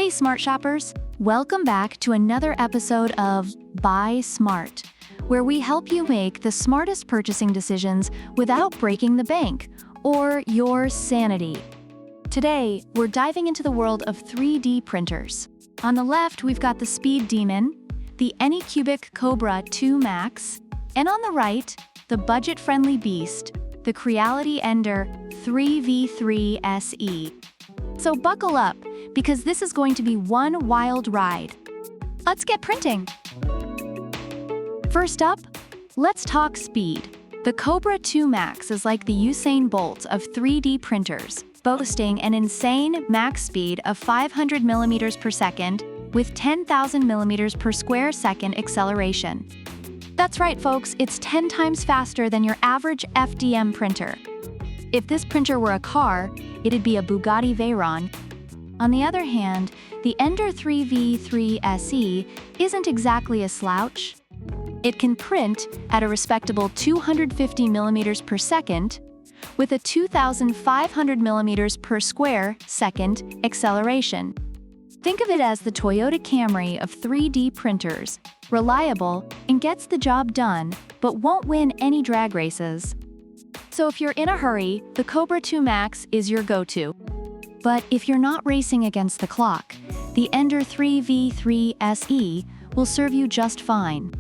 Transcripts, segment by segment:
Hey smart shoppers, welcome back to another episode of Buy Smart, where we help you make the smartest purchasing decisions without breaking the bank or your sanity. Today, we're diving into the world of 3D printers. On the left, we've got the Speed Demon, the Anycubic Kobra 2 Max, and on the right, the budget-friendly beast, the Creality Ender 3v3 SE. So buckle up, because this is going to be one wild ride. Let's get printing! First up, let's talk speed. The Kobra 2 Max is like the Usain Bolt of 3D printers, boasting an insane max speed of 500 millimeters per second with 10,000 millimeters per square second acceleration. That's right, folks, it's 10 times faster than your average FDM printer. If this printer were a car, it'd be a Bugatti Veyron. On the other hand, the Ender 3v3 SE isn't exactly a slouch. It can print at a respectable 250 millimeters per second with a 2,500 millimeters per square second acceleration. Think of it as the Toyota Camry of 3D printers, reliable and gets the job done, but won't win any drag races. So if you're in a hurry, the Kobra 2 Max is your go-to. But if you're not racing against the clock, the Ender 3v3 SE will serve you just fine.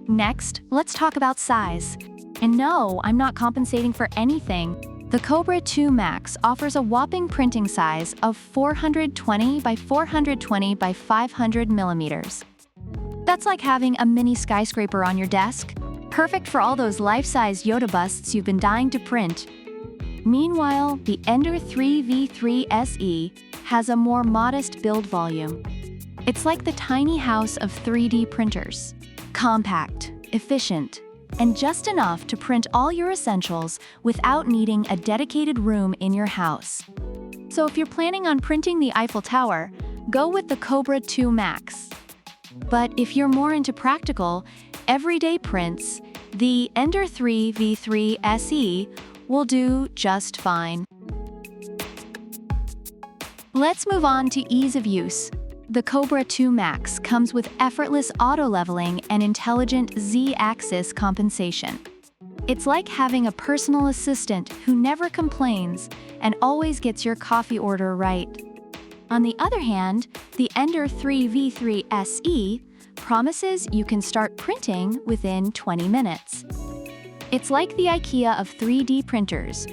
Next, let's talk about size. And no, I'm not compensating for anything. The Kobra 2 Max offers a whopping printing size of 420 by 420 by 500 millimeters. That's like having a mini skyscraper on your desk, perfect for all those life-size Yoda busts you've been dying to print. Meanwhile, the Ender 3v3 SE has a more modest build volume. It's like the tiny house of 3D printers. Compact, efficient, and just enough to print all your essentials without needing a dedicated room in your house. So if you're planning on printing the Eiffel Tower, go with the Kobra 2 Max. But if you're more into practical, everyday prints, the Ender 3v3 SE will do just fine. Let's move on to ease of use. The Kobra 2 Max comes with effortless auto-leveling and intelligent Z-axis compensation. It's like having a personal assistant who never complains and always gets your coffee order right. On the other hand, the Ender 3v3 SE promises you can start printing within 20 minutes. It's like the IKEA of 3D printers,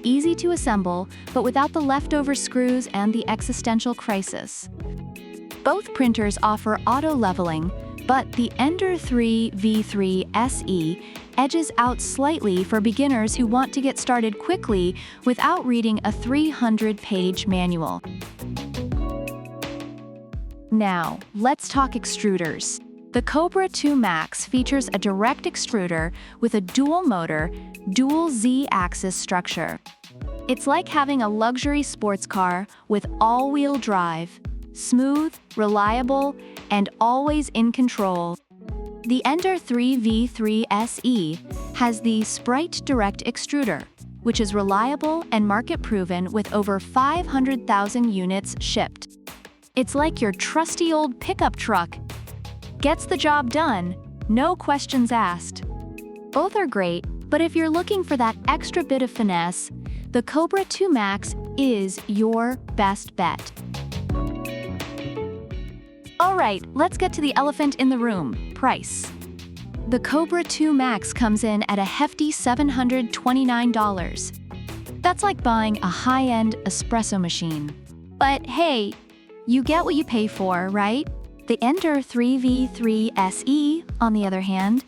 easy to assemble, but without the leftover screws and the existential crisis. Both printers offer auto-leveling, but the Ender 3v3 SE edges out slightly for beginners who want to get started quickly without reading a 300-page manual. Now, let's talk extruders. The Kobra 2 Max features a direct extruder with a dual-motor, dual Z-axis structure. It's like having a luxury sports car with all-wheel drive, smooth, reliable, and always in control. The Ender 3v3 SE has the Sprite direct extruder, which is reliable and market-proven with over 500,000 units shipped. It's like your trusty old pickup truck. Gets the job done, no questions asked. Both are great, but if you're looking for that extra bit of finesse, the Kobra 2 Max is your best bet. Alright, let's get to the elephant in the room, price. The Kobra 2 Max comes in at a hefty $729. That's like buying a high-end espresso machine. But hey, you get what you pay for, right? The Ender 3v3 SE, on the other hand,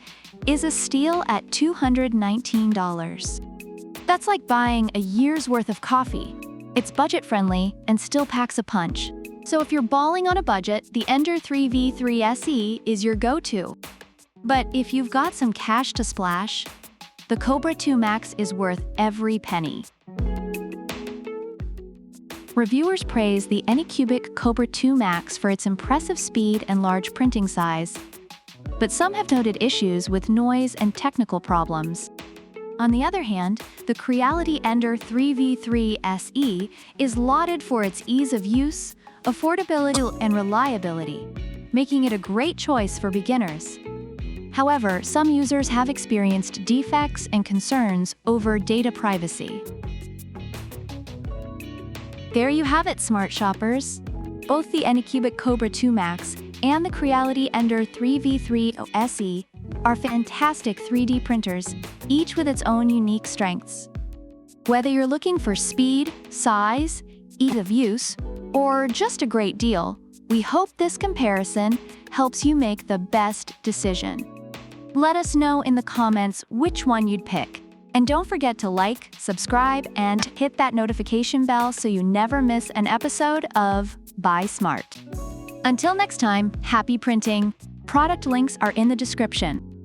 is a steal at $219. That's like buying a year's worth of coffee. It's budget-friendly and still packs a punch. So if you're balling on a budget, the Ender 3v3 SE is your go-to. But if you've got some cash to splash, the Kobra 2 Max is worth every penny. Reviewers praise the Anycubic Kobra 2 Max for its impressive speed and large printing size. But some have noted issues with noise and technical problems. On the other hand, the Creality Ender 3v3 SE is lauded for its ease of use, affordability, and reliability, making it a great choice for beginners. However, some users have experienced defects and concerns over data privacy. There you have it, smart shoppers. Both the Anycubic Kobra 2 Max and the Creality Ender 3v3 SE are fantastic 3D printers, each with its own unique strengths. Whether you're looking for speed, size, ease of use, or just a great deal, we hope this comparison helps you make the best decision. Let us know in the comments which one you'd pick. And don't forget to like, subscribe, and hit that notification bell so you never miss an episode of Buy Smart. Until next time, happy printing! Product links are in the description.